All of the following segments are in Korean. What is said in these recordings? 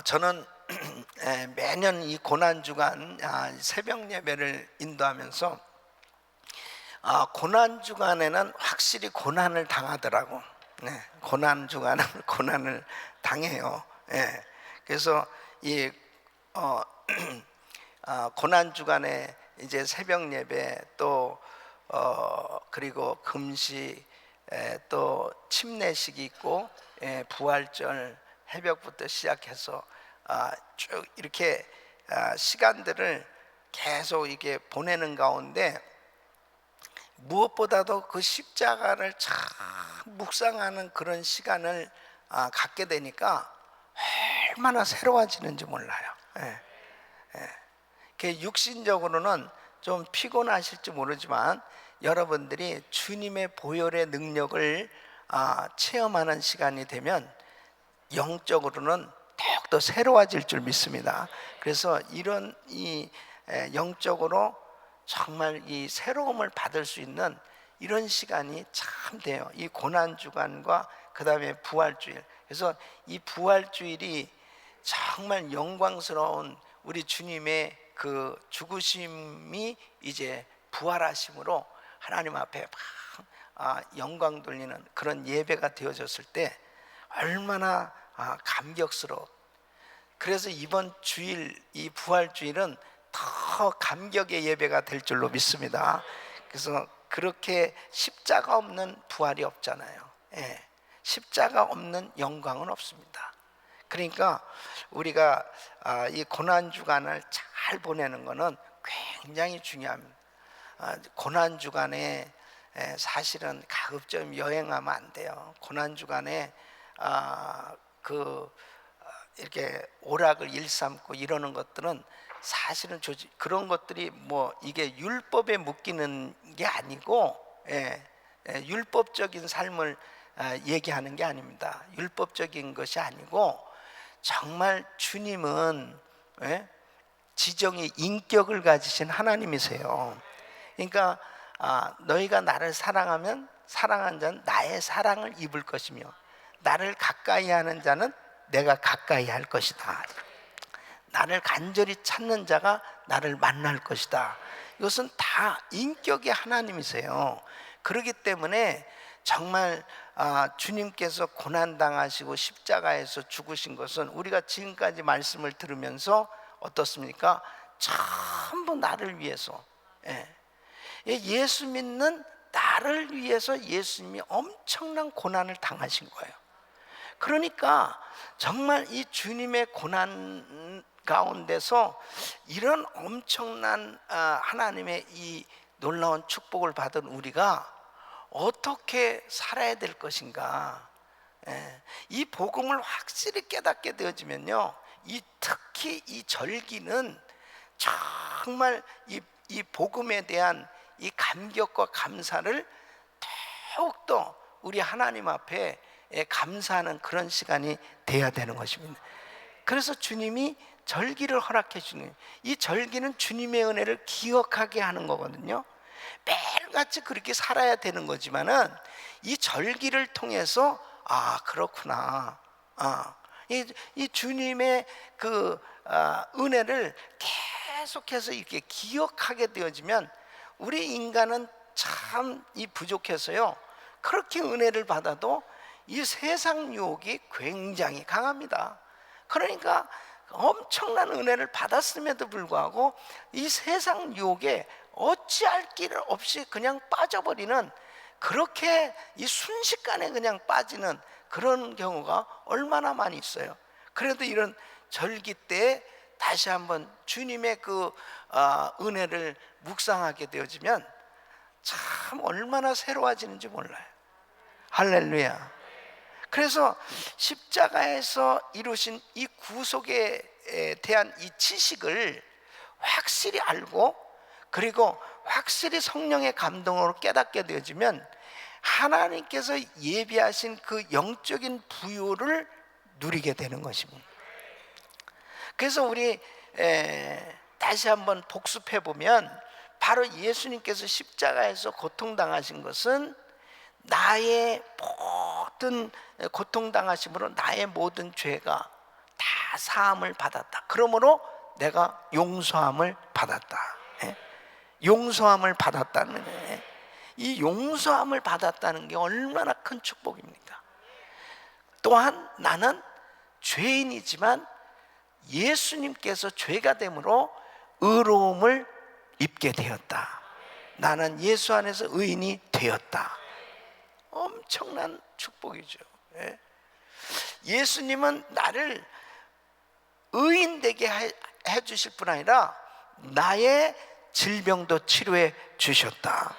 저는 매년 이 고난주간 새벽 예배를 인도하면서 고난주간에는 확실히 고난을 당하더라고. 고난주간은 고난을 당해요. 그래서 이 고난주간에 이제 새벽 예배 또 그리고 금식 또 침례식이 있고 부활절 새벽부터 시작해서 쭉 이렇게 시간들을 계속 이렇게 보내는 가운데 무엇보다도 그 십자가를 참 묵상하는 그런 시간을 갖게 되니까 얼마나 새로워지는지 몰라요. 육신적으로는 좀 피곤하실지 모르지만 여러분들이 주님의 보혈의 능력을 체험하는 시간이 되면 영적으로는 더욱더 새로워질 줄 믿습니다. 그래서 이런 이 영적으로 정말 이 새로움을 받을 수 있는 이런 시간이 참 돼요. 이 고난주간과 그 다음에 부활주일. 그래서 이 부활주일이 정말 영광스러운 우리 주님의 그 죽으심이 이제 부활하심으로 하나님 앞에 영광 돌리는 그런 예배가 되어졌을 때 얼마나 감격스러워. 그래서 이번 주일 이 부활주일은 더 감격의 예배가 될 줄로 믿습니다. 그래서 그렇게 십자가 없는 부활이 없잖아요. 십자가 없는 영광은 없습니다. 그러니까 우리가 이 고난주간을 잘 보내는 것은 굉장히 중요합니다. 고난주간에 사실은 가급적 여행하면 안 돼요. 고난주간에 이렇게 오락을 일삼고 이러는 것들은 사실은 그런 것들이 뭐 이게 율법에 묶이는 게 아니고 율법적인 삶을 얘기하는 게 아닙니다. 율법적인 것이 아니고 정말 주님은 지정의 인격을 가지신 하나님이세요. 그러니까 너희가 나를 사랑하면 사랑한 자는 나의 사랑을 입을 것이며 나를 가까이 하는 자는 내가 가까이 할 것이다. 나를 간절히 찾는 자가 나를 만날 것이다. 이것은 다 인격의 하나님이세요. 그렇기 때문에 정말 주님께서 고난당하시고 십자가에서 죽으신 것은 우리가 지금까지 말씀을 들으면서 어떻습니까? 전부 나를 위해서 예수 믿는 나를 위해서 예수님이 엄청난 고난을 당하신 거예요. 그러니까 정말 이 주님의 고난 가운데서 이런 엄청난 하나님의 이 놀라운 축복을 받은 우리가 어떻게 살아야 될 것인가. 이 복음을 확실히 깨닫게 되어지면요, 특히 이 절기는 정말 이 복음에 대한 이 감격과 감사를 더욱더 우리 하나님 앞에 감사하는 그런 시간이 돼야 되는 것입니다. 그래서 주님이 절기를 허락해 주는 거예요. 이 절기는 주님의 은혜를 기억하게 하는 거거든요. 매일같이 그렇게 살아야 되는 거지만은 이 절기를 통해서 그렇구나. 이 주님의 그 은혜를 계속해서 이렇게 기억하게 되어지면 우리 인간은 참 이 부족해서요, 그렇게 은혜를 받아도 이 세상 유혹이 굉장히 강합니다. 그러니까 엄청난 은혜를 받았음에도 불구하고 이 세상 유혹에 어찌할 길 없이 그냥 빠져버리는, 그렇게 이 순식간에 그냥 빠지는 그런 경우가 얼마나 많이 있어요. 그래도 이런 절기 때 다시 한번 주님의 그 은혜를 묵상하게 되어지면 참 얼마나 새로워지는지 몰라요. 할렐루야. 그래서 십자가에서 이루신 이 구속에 대한 이 지식을 확실히 알고, 그리고 확실히 성령의 감동으로 깨닫게 되어지면 하나님께서 예비하신 그 영적인 부요를 누리게 되는 것입니다. 그래서 우리 다시 한번 복습해 보면 바로 예수님께서 십자가에서 고통당하신 것은 나의 모든 고통당하심으로 나의 모든 죄가 다 사함을 받았다. 그러므로 내가 용서함을 받았다. 예? 용서함을 받았다는 거예요. 이 용서함을 받았다는 게 얼마나 큰 축복입니까? 또한 나는 죄인이지만 예수님께서 죄가 됨으로 의로움을 입게 되었다. 나는 예수 안에서 의인이 되었다. 엄청난 축복이죠. 예? 예수님은 나를 의인 되게 해 주실 뿐 아니라 나의 질병도 치료해 주셨다.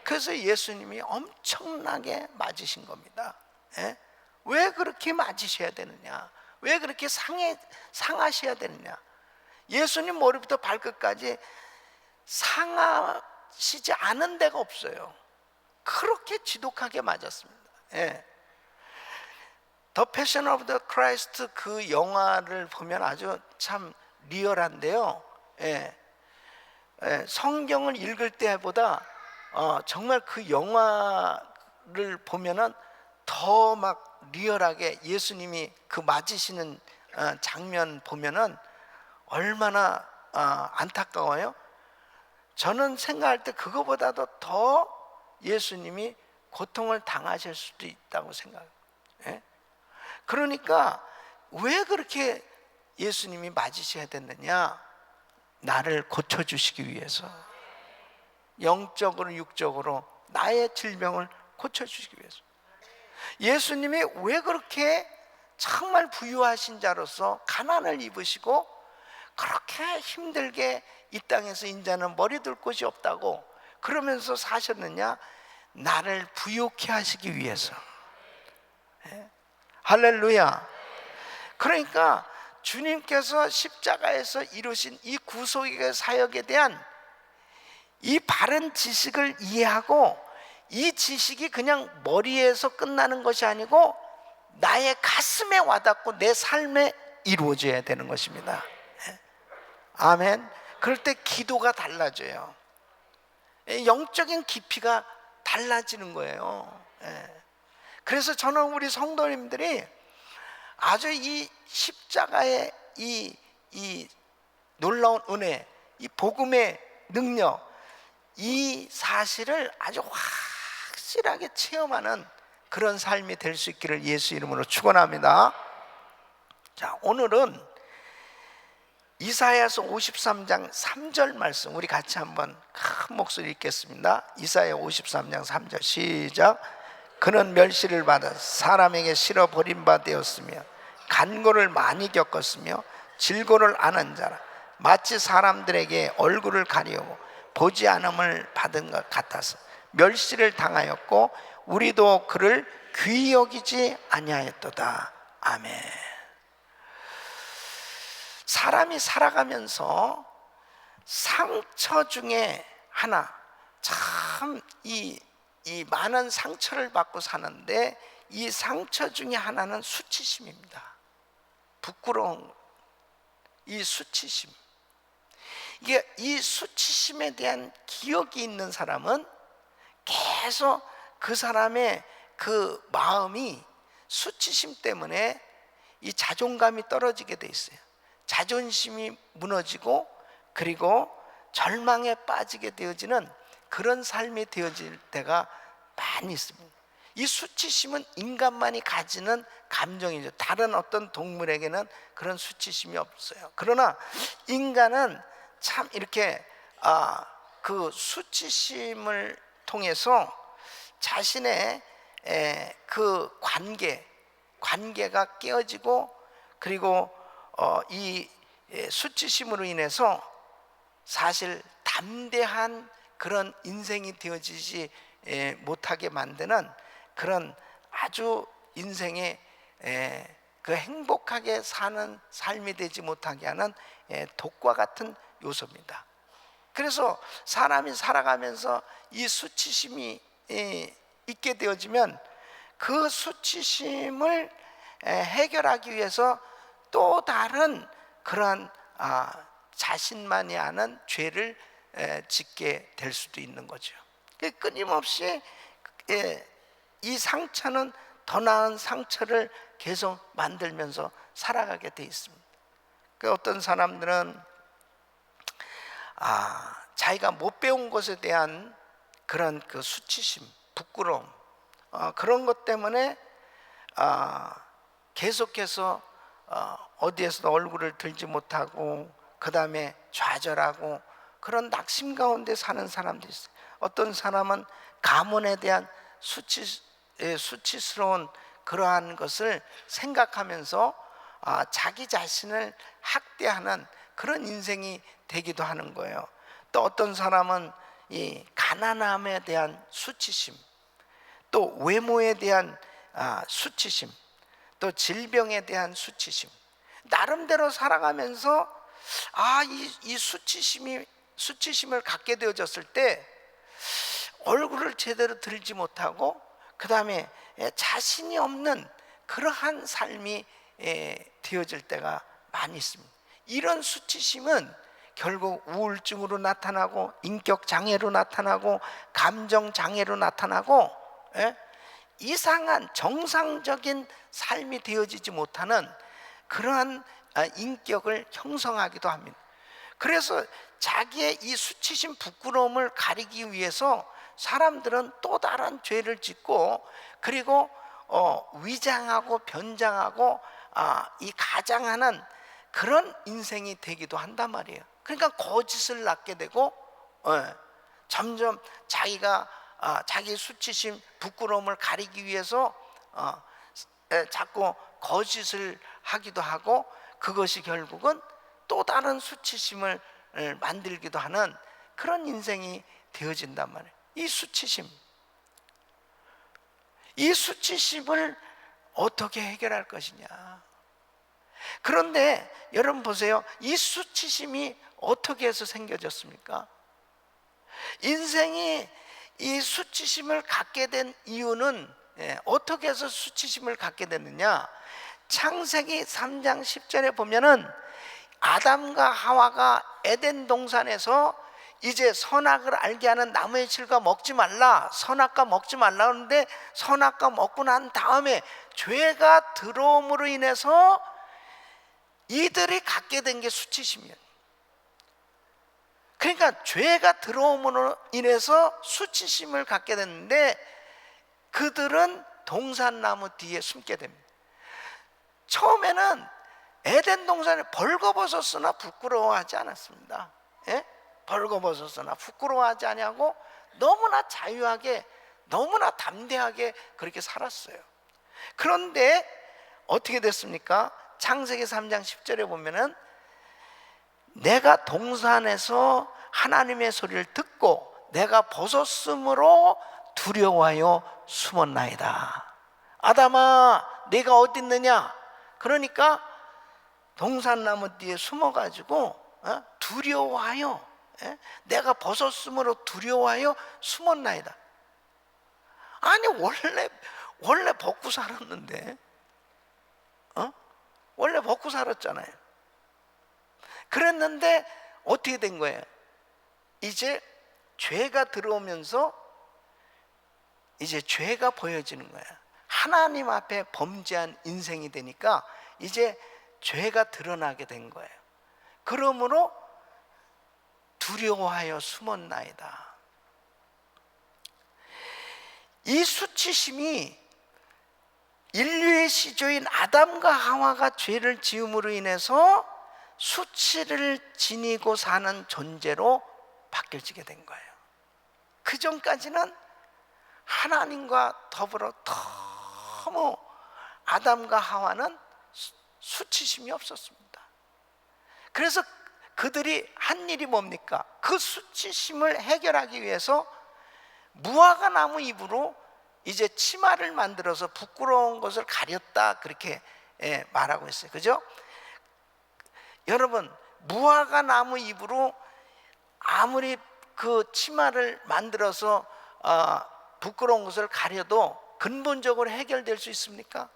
그래서 예수님이 엄청나게 맞으신 겁니다. 예? 왜 그렇게 맞으셔야 되느냐? 왜 그렇게 상하셔야 되느냐? 예수님 머리부터 발끝까지 상하시지 않은 데가 없어요. 그렇게 지독하게 맞았습니다. 예. The Passion of the Christ 그 영화를 보면 아주 참 리얼한데요. 예. 예. 성경을 읽을 때보다 정말 그 영화를 보면은 더 막 리얼하게 예수님이 그 맞으시는 장면 보면은 얼마나 안타까워요. 저는 생각할 때 그거보다도 더 예수님이 고통을 당하실 수도 있다고 생각해요. 예? 그러니까 왜 그렇게 예수님이 맞으셔야 됐느냐? 나를 고쳐주시기 위해서, 영적으로 육적으로 나의 질병을 고쳐주시기 위해서. 예수님이 왜 그렇게 정말 부유하신 자로서 가난을 입으시고 그렇게 힘들게 이 땅에서 인자는 머리 둘 곳이 없다고 그러면서 사셨느냐? 나를 부유케 하시기 위해서. 예? 할렐루야. 그러니까 주님께서 십자가에서 이루신 이 구속의 사역에 대한 이 바른 지식을 이해하고, 이 지식이 그냥 머리에서 끝나는 것이 아니고 나의 가슴에 와닿고 내 삶에 이루어져야 되는 것입니다. 아멘. 그럴 때 기도가 달라져요. 영적인 깊이가 달라지는 거예요. 그래서 저는 우리 성도님들이 아주 이 십자가의 이 놀라운 은혜, 이 복음의 능력, 이 사실을 아주 확실하게 체험하는 그런 삶이 될 수 있기를 예수 이름으로 축원합니다. 자, 오늘은 이사야서 53장 3절 말씀 우리 같이 한번 큰 목소리 읽겠습니다. 이사야 53장 3절 시작. 그는 멸시를 받아 사람에게 실어 버림바 되었으며 간고를 많이 겪었으며 질고를 안은 자라. 마치 사람들에게 얼굴을 가리우고 보지 않음을 받은 것 같아서 멸시를 당하였고 우리도 그를 귀히 여기지 아니하였도다. 아멘. 사람이 살아가면서 상처 중에 하나, 참 이 많은 상처를 받고 사는데 이 상처 중에 하나는 수치심입니다. 부끄러운 이 수치심. 이게 이 수치심에 대한 기억이 있는 사람은 계속 그 사람의 그 마음이 수치심 때문에 이 자존감이 떨어지게 돼 있어요. 자존심이 무너지고 그리고 절망에 빠지게 되어지는 그런 삶이 되어질 때가 많이 있습니다. 이 수치심은 인간만이 가지는 감정이죠. 다른 어떤 동물에게는 그런 수치심이 없어요. 그러나 인간은 참 이렇게 그 수치심을 통해서 자신의 그 관계가 깨어지고 그리고 이 수치심으로 인해서 사실 담대한 그런 인생이 되어지지 못하게 만드는 그런 아주 인생에 그 행복하게 사는 삶이 되지 못하게 하는 독과 같은 요소입니다. 그래서 사람이 살아가면서 이 수치심이 있게 되어지면 그 수치심을 해결하기 위해서 또 다른 그러한 자신만이 아는 죄를 짓게 될 수도 있는 거죠. 끊임없이 이 상처는 더 나은 상처를 계속 만들면서 살아가게 돼 있습니다. 그 어떤 사람들은 자기가 못 배운 것에 대한 그런 그 수치심, 부끄러움, 그런 것 때문에 계속해서 어디에서도 얼굴을 들지 못하고 그 다음에 좌절하고 그런 낙심 가운데 사는 사람도 있어요. 어떤 사람은 가문에 대한 수치스러운 그러한 것을 생각하면서 자기 자신을 학대하는 그런 인생이 되기도 하는 거예요. 또 어떤 사람은 이 가난함에 대한 수치심, 또 외모에 대한 수치심, 또 질병에 대한 수치심, 나름대로 살아가면서 이 수치심을 갖게 되어졌을 때 얼굴을 제대로 들지 못하고 그 다음에 자신이 없는 그러한 삶이 되어질 때가 많이 있습니다. 이런 수치심은 결국 우울증으로 나타나고 인격 장애로 나타나고 감정 장애로 나타나고 이상한 정상적인 삶이 되어지지 못하는 그러한 인격을 형성하기도 합니다. 그래서 자기의 이 수치심 부끄러움을 가리기 위해서 사람들은 또 다른 죄를 짓고 그리고 위장하고 변장하고 이 가장하는 그런 인생이 되기도 한단 말이에요. 그러니까 거짓을 낳게 되고 점점 자기가 자기 수치심 부끄러움을 가리기 위해서 자꾸 거짓을 하기도 하고 그것이 결국은 또 다른 수치심을 만들기도 하는 그런 인생이 되어진단 말이에요. 이 수치심을 어떻게 해결할 것이냐. 그런데 여러분 보세요. 이 수치심이 어떻게 해서 생겨졌습니까? 인생이 이 수치심을 갖게 된 이유는 어떻게 해서 수치심을 갖게 됐느냐? 창세기 3장 10절에 보면은 아담과 하와가 에덴 동산에서 이제 선악을 알게 하는 나무의 실과 먹지 말라, 선악과 먹지 말라 하는데 선악과 먹고 난 다음에 죄가 들어옴으로 인해서 이들이 갖게 된 게 수치심이에요. 그러니까 죄가 들어옴으로 인해서 수치심을 갖게 됐는데 그들은 동산나무 뒤에 숨게 됩니다. 처음에는 에덴 동산에 벌거벗었으나 부끄러워하지 않았습니다. 벌거벗었으나 부끄러워하지 아니하고 너무나 자유하게 너무나 담대하게 그렇게 살았어요. 그런데 어떻게 됐습니까? 창세기 3장 10절에 보면은 내가 동산에서 하나님의 소리를 듣고 내가 벗었으므로 두려워하여 숨었나이다. 아담아 네가 어디 있느냐? 그러니까 동산나무 뒤에 숨어가지고 두려워하여 내가 벗었으므로 두려워하여 숨었나이다. 아니 원래 벗고 살았는데 원래 벗고 살았잖아요. 그랬는데 어떻게 된 거예요? 이제 죄가 들어오면서 이제 죄가 보여지는 거야. 하나님 앞에 범죄한 인생이 되니까 이제 죄가 드러나게 된 거예요. 그러므로 두려워하여 숨었나이다. 이 수치심이 인류의 시조인 아담과 하와가 죄를 지음으로 인해서 수치를 지니고 사는 존재로 바뀌어지게 된 거예요. 그 전까지는 하나님과 더불어 너무 아담과 하와는 수치심이 없었습니다. 그래서 그들이 한 일이 뭡니까? 그 수치심을 해결하기 위해서 무화과 나무 잎으로 이제 치마를 만들어서 부끄러운 것을 가렸다 그렇게 말하고 있어요. 그죠? 여러분 무화과 나무 잎으로 아무리 그 치마를 만들어서 부끄러운 것을 가려도 근본적으로 해결될 수 있습니까?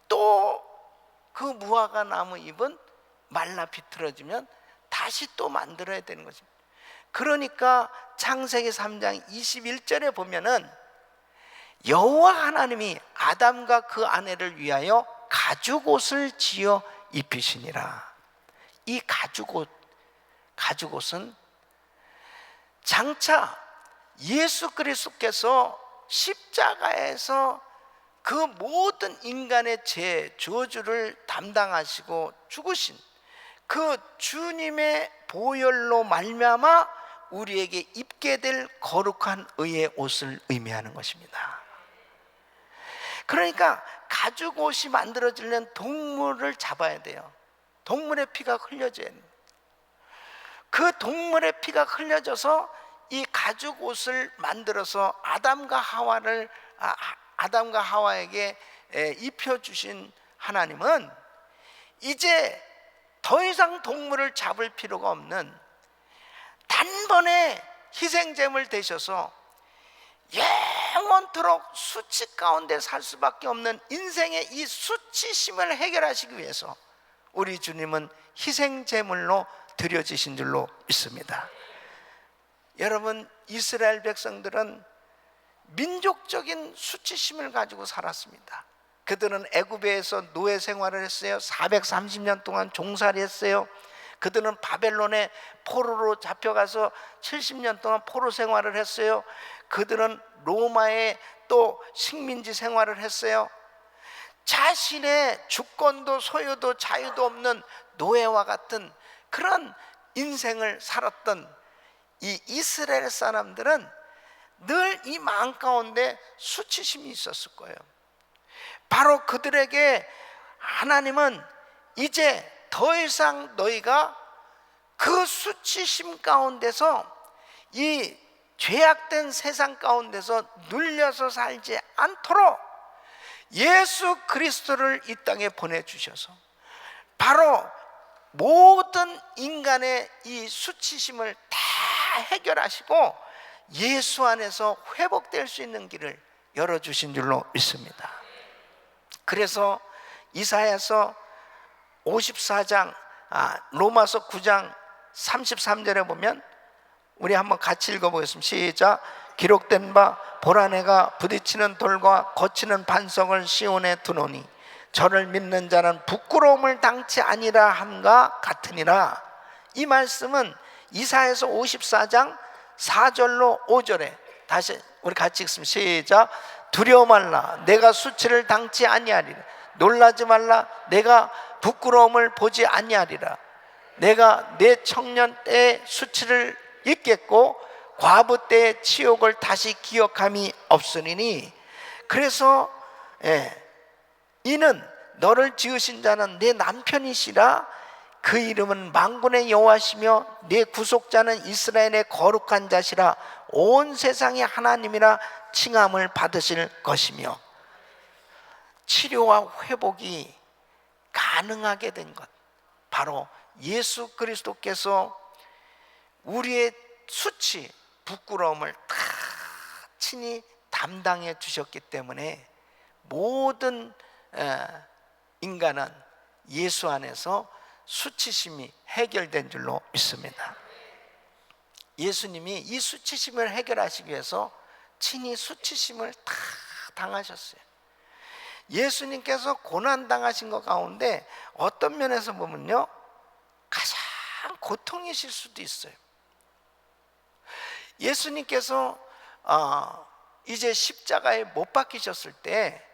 또 그 무화과 나무 잎은 말라 비틀어지면 다시 또 만들어야 되는 것입니다. 그러니까 창세기 3장 21절에 보면은 여호와 하나님이 아담과 그 아내를 위하여 가죽옷을 지어 입히시니라. 이 가죽옷은 장차 예수 그리스도께서 십자가에서 그 모든 인간의 죄, 저주를 담당하시고 죽으신 그 주님의 보혈로 말미암아 우리에게 입게 될 거룩한 의의 옷을 의미하는 것입니다. 그러니까 가죽옷이 만들어지려면 동물을 잡아야 돼요. 동물의 피가 흘려져야 돼요. 그 동물의 피가 흘려져서 이 가죽옷을 만들어서 아담과 하와에게 입혀주신 하나님은 이제 더 이상 동물을 잡을 필요가 없는 단번에 희생제물 되셔서 영원토록 수치 가운데 살 수밖에 없는 인생의 이 수치심을 해결하시기 위해서 우리 주님은 희생제물로 드려지신 줄로 믿습니다. 여러분, 이스라엘 백성들은 민족적인 수치심을 가지고 살았습니다. 그들은 애굽에서 노예 생활을 했어요. 430년 동안 종살이 했어요. 그들은 바벨론에 포로로 잡혀가서 70년 동안 포로 생활을 했어요. 그들은 로마에 또 식민지 생활을 했어요. 자신의 주권도 소유도 자유도 없는 노예와 같은 그런 인생을 살았던 이 이스라엘 사람들은 늘 이 마음 가운데 수치심이 있었을 거예요. 바로 그들에게 하나님은 이제 더 이상 너희가 그 수치심 가운데서 이 죄악된 세상 가운데서 눌려서 살지 않도록 예수 그리스도를 이 땅에 보내주셔서 바로 모든 인간의 이 수치심을 다 해결하시고 예수 안에서 회복될 수 있는 길을 열어주신 줄로 믿습니다. 그래서 이사야서 54장 로마서 9장 33절에 보면 우리 한번 같이 읽어보겠습니다. 시작. 기록된 바 보라 내가 부딪히는 돌과 거치는 반석을 시온에 두노니 저를 믿는 자는 부끄러움을 당치 아니라 함과 같으니라. 이 말씀은 이사야서 54장 4절로 5절에 다시 우리 같이 읽습니다. 시작. 두려워 말라 내가 수치를 당치 아니하리라. 놀라지 말라 내가 부끄러움을 보지 아니하리라. 내가 내 청년 때의 수치를 잊겠고 과부 때의 치욕을 다시 기억함이 없으리니. 그래서 이는 너를 지으신 자는 내 남편이시라. 그 이름은 만군의 여호와시며 내 구속자는 이스라엘의 거룩한 자시라. 온 세상의 하나님이라 칭함을 받으실 것이며. 치료와 회복이 가능하게 된 것, 바로 예수 그리스도께서 우리의 수치, 부끄러움을 다 친히 담당해 주셨기 때문에 모든 인간은 예수 안에서 수치심이 해결된 줄로 믿습니다. 예수님이 이 수치심을 해결하시기 위해서 친히 수치심을 다 당하셨어요. 예수님께서 고난당하신 것 가운데 어떤 면에서 보면요, 가장 고통이실 수도 있어요. 예수님께서 이제 십자가에 못 박히셨을 때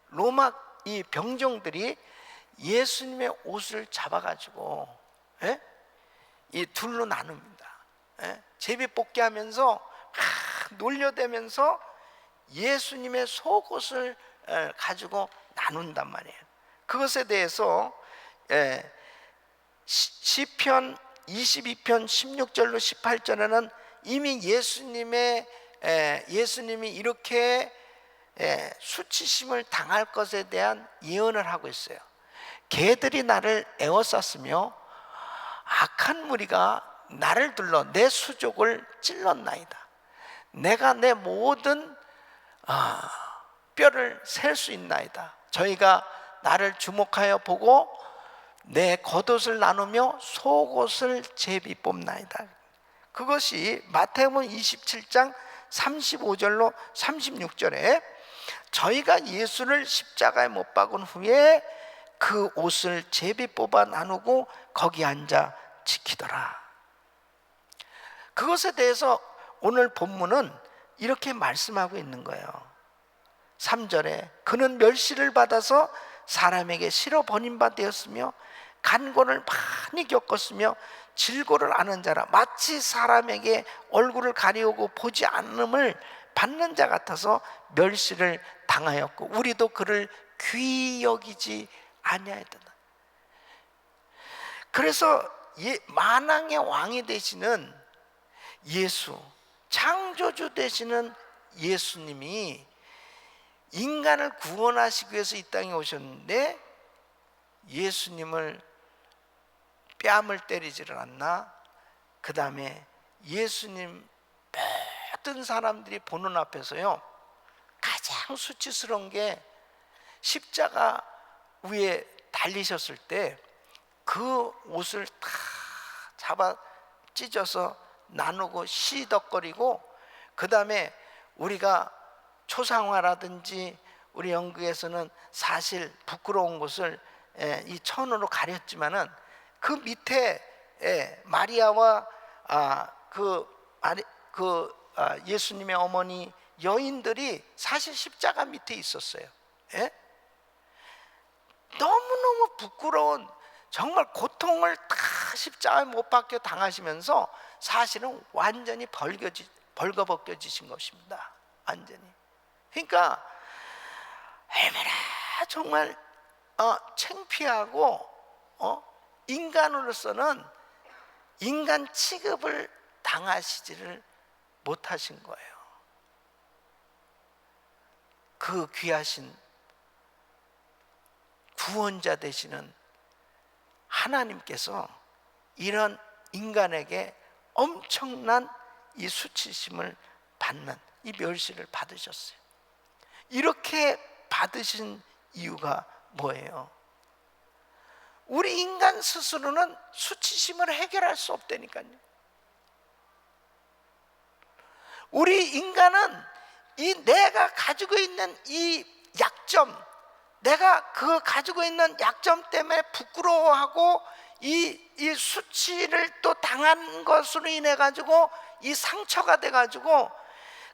로마 이 병정들이 예수님의 옷을 잡아가지고 이 둘로 나눕니다. 제비뽑기 하면서 놀려대면서 예수님의 속옷을 가지고 나눈단 말이에요. 그것에 대해서 시편 22편 16절로 18절에는 이미 예수님이 이렇게 수치심을 당할 것에 대한 예언을 하고 있어요. 개들이 나를 에워쌌으며 악한 무리가 나를 둘러 내 수족을 찔렀나이다. 내가 내 모든 뼈를 셀 수 있나이다. 저희가 나를 주목하여 보고 내 겉옷을 나누며 속옷을 제비 뽑나이다. 그것이 마태복음 27장 35절로 36절에 저희가 예수를 십자가에 못 박은 후에 그 옷을 제비 뽑아 나누고 거기 앉아 지키더라. 그것에 대해서 오늘 본문은 이렇게 말씀하고 있는 거예요. 3절에 그는 멸시를 받아서 사람에게 실어 버림바 되었으며 간고를 많이 겪었으며 질고를 아는 자라 마치 사람에게 얼굴을 가리우고 보지 않음을 받는 자 같아서 멸시를 당하였고 우리도 그를 귀히 여기지 아니하였다. 그래서 만왕의 왕이 되시는 예수, 창조주 되시는 예수님이 인간을 구원하시기 위해서 이 땅에 오셨는데 예수님을 뺨을 때리지를 않나? 그 다음에 예수님 모든 사람들이 보는 앞에서요 가장 수치스러운 게 십자가 위에 달리셨을 때 그 옷을 다 잡아 찢어서 나누고 시덕거리고 그 다음에 우리가 초상화라든지 우리 연극에서는 사실 부끄러운 곳을 이 천으로 가렸지만은 그 밑에 마리아와 예수님의 어머니 여인들이 사실 십자가 밑에 있었어요. 너무너무 부끄러운 정말 고통을 다 십자가에 못 박혀 당하시면서 사실은 완전히 벌거벗겨지신 것입니다. 완전히. 그러니까 얼마나 정말 창피하고 인간으로서는 인간 취급을 당하시지를 못하신 거예요. 그 귀하신 구원자 되시는 하나님께서 이런 인간에게 엄청난 이 수치심을 받는 이 멸시를 받으셨어요. 이렇게 받으신 이유가 뭐예요? 우리 인간 스스로는 수치심을 해결할 수 없다니까요. 우리 인간은 이 내가 가지고 있는 이 약점, 내가 그 가지고 있는 약점 때문에 부끄러워하고 이 수치를 또 당한 것으로 인해 가지고 이 상처가 돼 가지고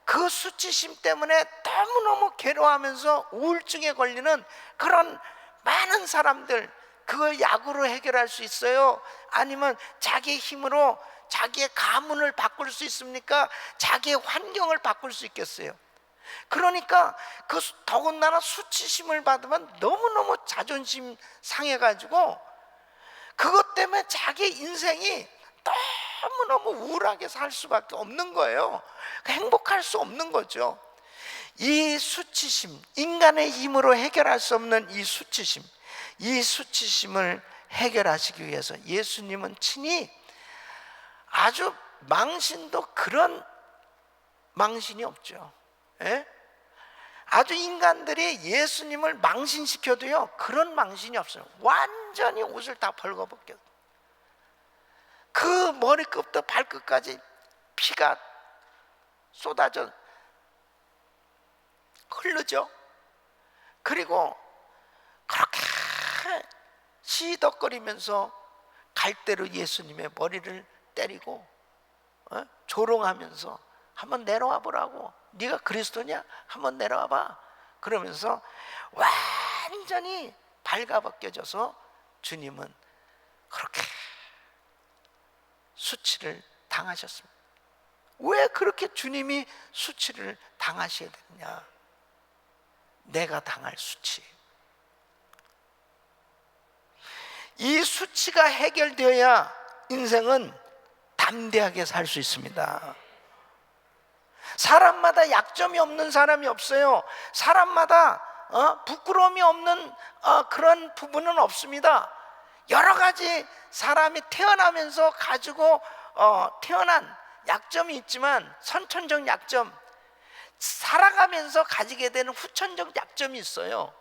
그 수치심 때문에 너무너무 괴로워하면서 우울증에 걸리는 그런 많은 사람들, 그걸 약으로 해결할 수 있어요? 아니면 자기의 힘으로 자기의 가문을 바꿀 수 있습니까? 자기의 환경을 바꿀 수 있겠어요? 그러니까 그 더군다나 수치심을 받으면 너무너무 자존심 상해가지고 그것 때문에 자기 인생이 너무너무 우울하게 살 수밖에 없는 거예요. 행복할 수 없는 거죠. 이 수치심, 인간의 힘으로 해결할 수 없는 이 수치심을 해결하시기 위해서 예수님은 친히 아주 망신도 그런 망신이 없죠. 아주 인간들이 예수님을 망신시켜도요 그런 망신이 없어요. 완전히 옷을 다 벌거벗겨 그 머리끝부터 발끝까지 피가 쏟아져 흐르죠. 그리고 그렇게 시덕거리면서 갈대로 예수님의 머리를 때리고 조롱하면서 한번 내려와 보라고, 네가 그리스도냐? 한번 내려와 봐. 그러면서 완전히 발가벗겨져서 주님은 그렇게 수치를 당하셨습니다. 왜 그렇게 주님이 수치를 당하셔야 되느냐? 내가 당할 수치. 이 수치가 해결되어야 인생은 담대하게 살 수 있습니다. 사람마다 약점이 없는 사람이 없어요. 사람마다 부끄러움이 없는 그런 부분은 없습니다. 여러 가지 사람이 태어나면서 가지고 태어난 약점이 있지만 선천적 약점, 살아가면서 가지게 되는 후천적 약점이 있어요.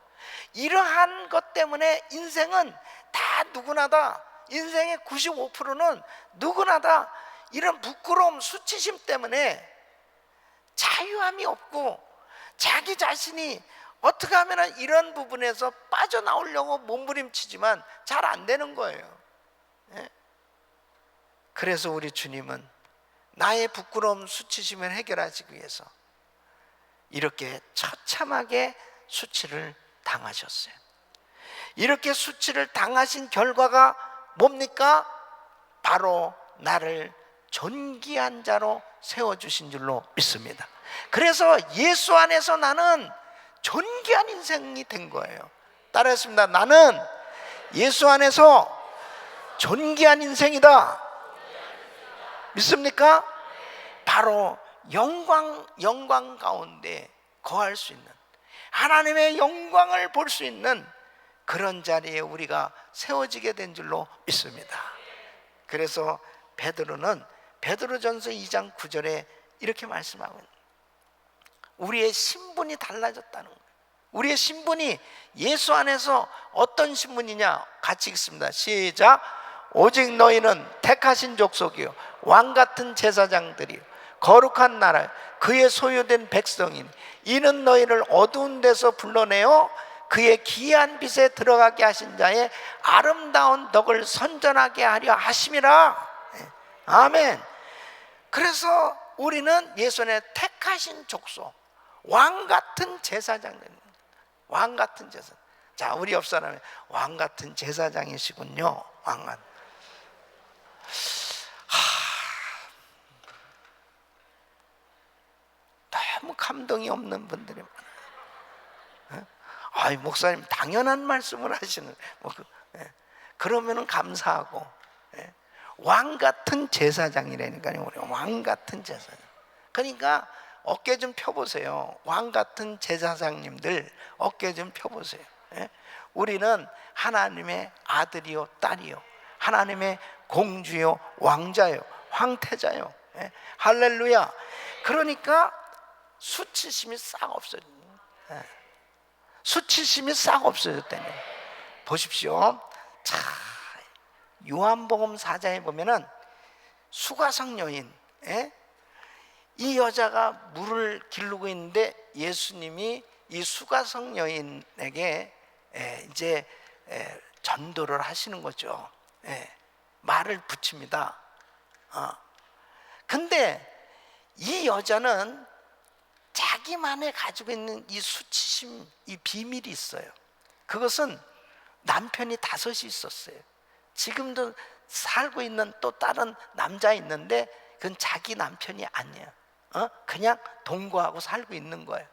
이러한 것 때문에 인생은 다 누구나 다, 인생의 95%는 누구나 다 이런 부끄러움, 수치심 때문에 자유함이 없고 자기 자신이 어떻게 하면 이런 부분에서 빠져나오려고 몸부림치지만 잘 안 되는 거예요. 예? 그래서 우리 주님은 나의 부끄러움, 수치심을 해결하기 위해서 이렇게 처참하게 수치를 당하셨어요. 이렇게 수치를 당하신 결과가 뭡니까? 바로 나를 존귀한 자로 세워주신 줄로 믿습니다. 그래서 예수 안에서 나는 존귀한 인생이 된 거예요. 따라했습니다. 나는 예수 안에서 존귀한 인생이다. 믿습니까? 바로 영광 가운데 거할 수 있는, 하나님의 영광을 볼 수 있는 그런 자리에 우리가 세워지게 된 줄로 믿습니다. 그래서 베드로는 베드로전서 2장 9절에 이렇게 말씀하고 있는, 우리의 신분이 달라졌다는 거예요. 우리의 신분이 예수 안에서 어떤 신분이냐? 같이 읽습니다. 시작. 오직 너희는 택하신 족속이요 왕같은 제사장들이요 거룩한 나라, 그의 소유된 백성인, 이는 너희를 어두운 데서 불러내어 그의 기이한 빛에 들어가게 하신 자의 아름다운 덕을 선전하게 하려 하심이라. 아멘. 그래서 우리는 예수 안에 택하신 족속, 왕같은 제사장입니다. 왕같은 제사장. 자, 우리 옆 사람이 왕같은 제사장이시군요. 왕같은. 너무 감동이 없는 분들이 많아요. 아이, 목사님 당연한 말씀을 하시는, 그러면은 감사하고. 왕 같은 제사장이라니까요. 우리 왕 같은 제사장. 그러니까 어깨 좀 펴보세요. 왕 같은 제사장님들 어깨 좀 펴보세요. 우리는 하나님의 아들이요 딸이요, 하나님의 공주요 왕자요 황태자요. 할렐루야. 그러니까 수치심이 싹 없어집니다. 수치심이 싹 없어졌다니. 보십시오. 자, 요한복음 4장에 보면은 수가성 여인, 이 여자가 물을 기르고 있는데 예수님이 이 수가성 여인에게 이제 전도를 하시는 거죠. 말을 붙입니다. 근데 이 여자는 자기만의 가지고 있는 이 수치심, 이 비밀이 있어요. 그것은 남편이 5이 있었어요. 지금도 살고 있는 또 다른 남자 있는데 그건 자기 남편이 아니야. 그냥 동거하고 살고 있는 거예요.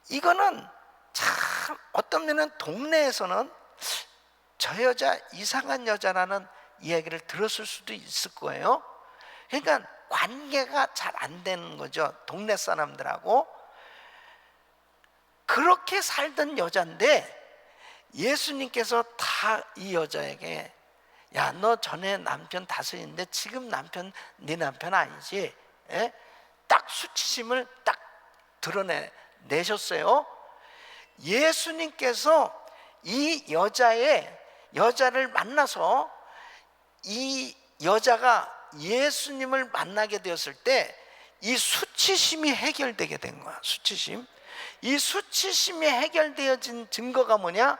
이거는 참 어떤 면은 동네에서는 저 여자 이상한 여자라는 이야기를 들었을 수도 있을 거예요. 그러니까 관계가 잘 안 되는 거죠. 동네 사람들하고. 그렇게 살던 여자인데 예수님께서 다 이 여자에게, 야, 너 전에 남편 5인데 지금 남편 네 남편 아니지? 딱 수치심을 딱 드러내셨어요. 예수님께서 이 여자를 만나서 이 여자가 예수님을 만나게 되었을 때 이 수치심이 해결되게 된 거야. 수치심. 이 수치심이 해결되어진 증거가 뭐냐?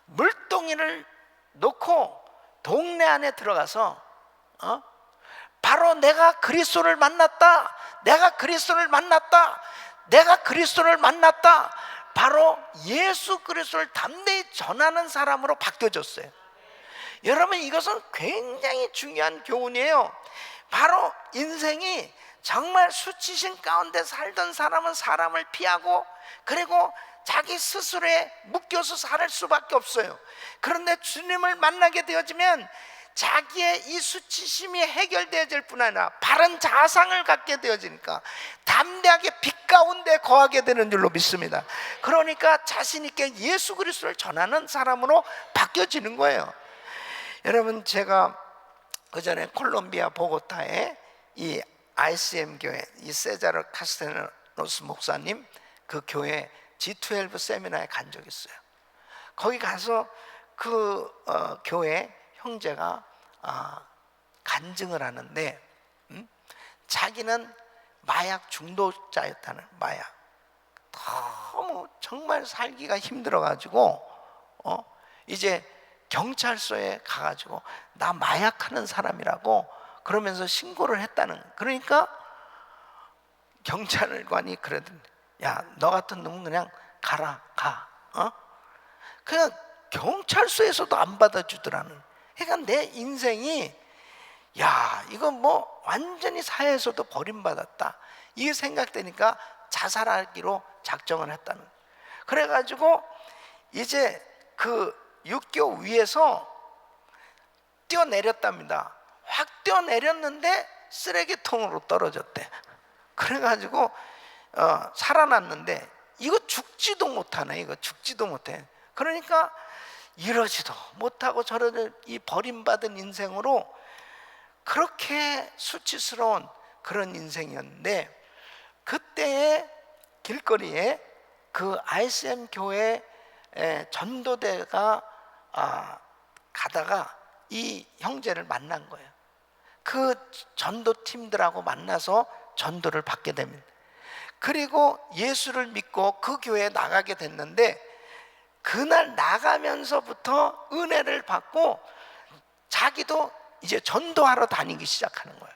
물동이를 놓고 동네 안에 들어가서 바로 내가 그리스도를 만났다, 내가 그리스도를 만났다, 내가 그리스도를 만났다, 바로 예수 그리스도를 담대히 전하는 사람으로 바뀌어졌어요. 여러분, 이것은 굉장히 중요한 교훈이에요. 바로 인생이 정말 수치심 가운데 살던 사람은 사람을 피하고, 그리고 자기 스스로에 묶여서 살 수밖에 없어요. 그런데 주님을 만나게 되어지면 자기의 이 수치심이 해결되어질 뿐 아니라 바른 자상을 갖게 되어지니까 담대하게 빛 가운데 거하게 되는 줄로 믿습니다. 그러니까 자신 있게 예수 그리스도를 전하는 사람으로 바뀌어지는 거예요. 여러분, 제가 그전에 콜롬비아 보고타에 이 ICM 교회, 이 세자르 카스테노스 목사님 그 교회 G12 세미나에 간 적이 있어요. 거기 가서 그 교회 형제가 간증을 하는데, 자기는 마약 중독자였다는, 마약. 너무 정말 살기가 힘들어가지고 이제 경찰서에 가가지고 나 마약하는 사람이라고 그러면서 신고를 했다는. 그러니까 경찰관이 그러던데, 야, 너 같은 놈은 그냥 가라, 가. 그냥 경찰서에서도 안 받아주더라는. 그러니까 내 인생이, 야, 이건 뭐 완전히 사회에서도 버림받았다, 이게 생각되니까 자살하기로 작정을 했다는. 그래가지고 이제 그 육교 위에서 뛰어내렸답니다. 확 뛰어내렸는데 쓰레기통으로 떨어졌대. 그래가지고 살아났는데 이거 죽지도 못하네. 이거 죽지도 못해. 그러니까 이러지도 못하고 저러는 이 버림받은 인생으로 그렇게 수치스러운 그런 인생이었는데, 그때의 길거리에 그 ICM 교회 전도대가 가다가 이 형제를 만난 거예요. 그 전도팀들하고 만나서 전도를 받게 됩니다. 그리고 예수를 믿고 그 교회에 나가게 됐는데, 그날 나가면서부터 은혜를 받고 자기도 이제 전도하러 다니기 시작하는 거예요.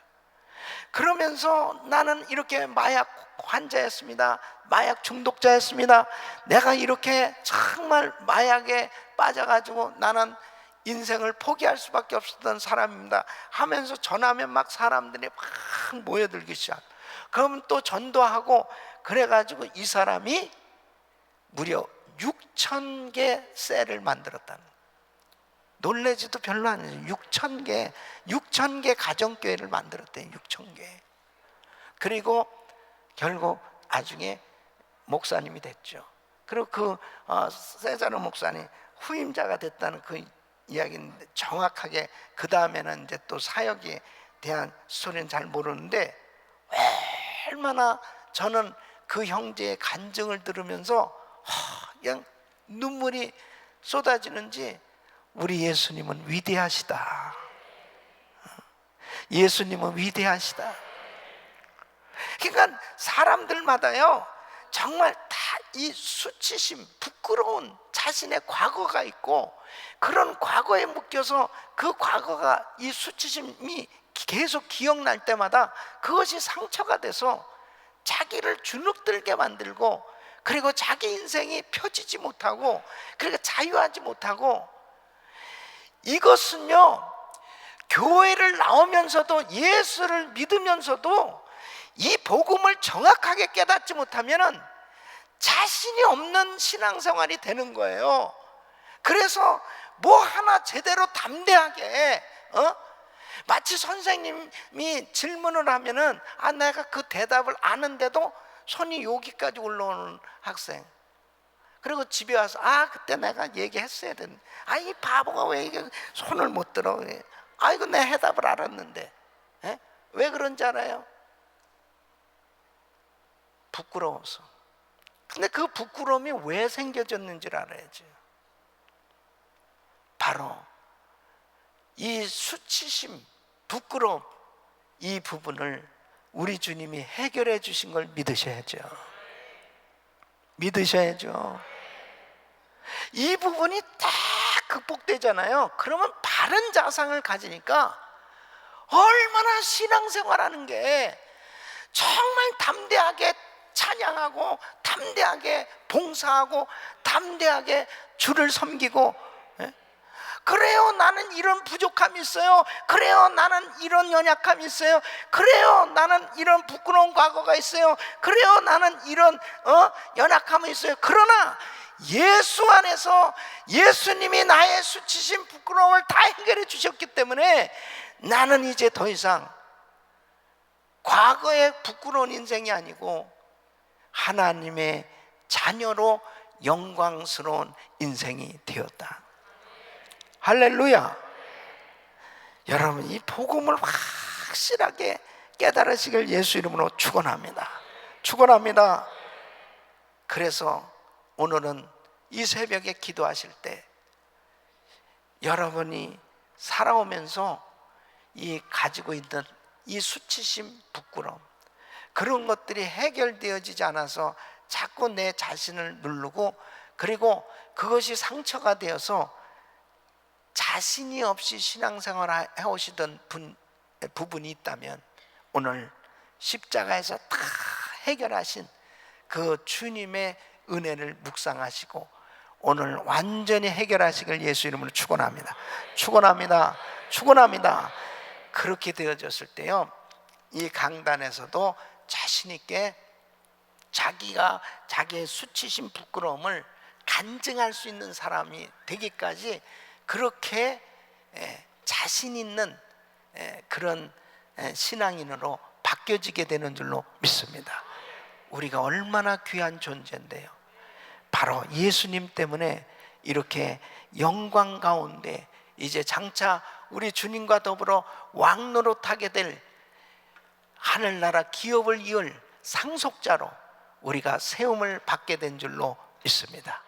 그러면서 나는 이렇게 마약 환자였습니다. 마약 중독자였습니다. 내가 이렇게 정말 마약에 빠져가지고 나는 인생을 포기할 수밖에 없었던 사람입니다 하면서 전하면 막 사람들이 막 모여들기 시작. 그러면 또 전도하고 그래가지고 이 사람이 무려 6,000개 셀을 만들었다는. 놀래지도 별로 안 해요. 6,000개 가정교회를 만들었대요. 6,000개. 그리고 결국 나중에 목사님이 됐죠. 그리고 그 세자로 목사님 후임자가 됐다는 그 이야기인데, 정확하게 그 다음에는 이제 또 사역에 대한 스토리는 잘 모르는데, 얼마나 저는 그 형제의 간증을 들으면서 그냥 눈물이 쏟아지는지, 우리 예수님은 위대하시다. 예수님은 위대하시다. 그러니까 사람들마다요, 정말 다 이 수치심, 부끄러운 자신의 과거가 있고, 그런 과거에 묶여서 그 과거가, 이 수치심이 계속 기억날 때마다 그것이 상처가 돼서 자기를 주눅들게 만들고, 그리고 자기 인생이 펴지지 못하고, 그러니까 자유하지 못하고. 이것은요, 교회를 나오면서도 예수를 믿으면서도 이 복음을 정확하게 깨닫지 못하면은 자신이 없는 신앙생활이 되는 거예요. 그래서 뭐 하나 제대로 담대하게 마치 선생님이 질문을 하면은 내가 그 대답을 아는데도 손이 여기까지 올라오는 학생. 그리고 집에 와서 그때 내가 얘기했어야 되는데, 이 바보가 왜 이게 손을 못 들어. 이거 내 해답을 알았는데. 왜 그런지 알아요? 부끄러워서. 근데 그 부끄러움이 왜 생겨졌는지를 알아야지. 바로 이 수치심, 부끄러움, 이 부분을 우리 주님이 해결해 주신 걸 믿으셔야죠. 믿으셔야죠. 이 부분이 딱 극복되잖아요. 그러면 바른 자상을 가지니까 얼마나 신앙생활하는 게 정말 담대하게 찬양하고, 담대하게 봉사하고, 담대하게 주를 섬기고. 그래요, 나는 이런 부족함이 있어요. 그래요, 나는 이런 연약함이 있어요. 그래요, 나는 이런 부끄러운 과거가 있어요. 그래요, 나는 이런 연약함이 있어요. 그러나 예수 안에서 예수님이 나의 수치심, 부끄러움을 다 해결해 주셨기 때문에 나는 이제 더 이상 과거의 부끄러운 인생이 아니고 하나님의 자녀로 영광스러운 인생이 되었다. 할렐루야. 여러분, 이 복음을 확실하게 깨달으시길 예수 이름으로 축원합니다. 축원합니다. 그래서 오늘은 이 새벽에 기도하실 때 여러분이 살아오면서 이 가지고 있는 이 수치심, 부끄러움, 그런 것들이 해결되어지지 않아서 자꾸 내 자신을 누르고, 그리고 그것이 상처가 되어서 자신이 없이 신앙생활을 해오시던 부분이 있다면, 오늘 십자가에서 다 해결하신 그 주님의 은혜를 묵상하시고 오늘 완전히 해결하시길 예수 이름으로 축원합니다. 축원합니다. 축원합니다. 그렇게 되어졌을 때요, 이 강단에서도 자신 있게 자기가 자기의 수치심 부끄러움을 간증할 수 있는 사람이 되기까지 그렇게 자신 있는 그런 신앙인으로 바뀌어지게 되는 줄로 믿습니다. 우리가 얼마나 귀한 존재인데요, 바로 예수님 때문에 이렇게 영광 가운데 이제 장차 우리 주님과 더불어 왕노릇하게 될 하늘나라 기업을 이을 상속자로 우리가 세움을 받게 된 줄로 믿습니다.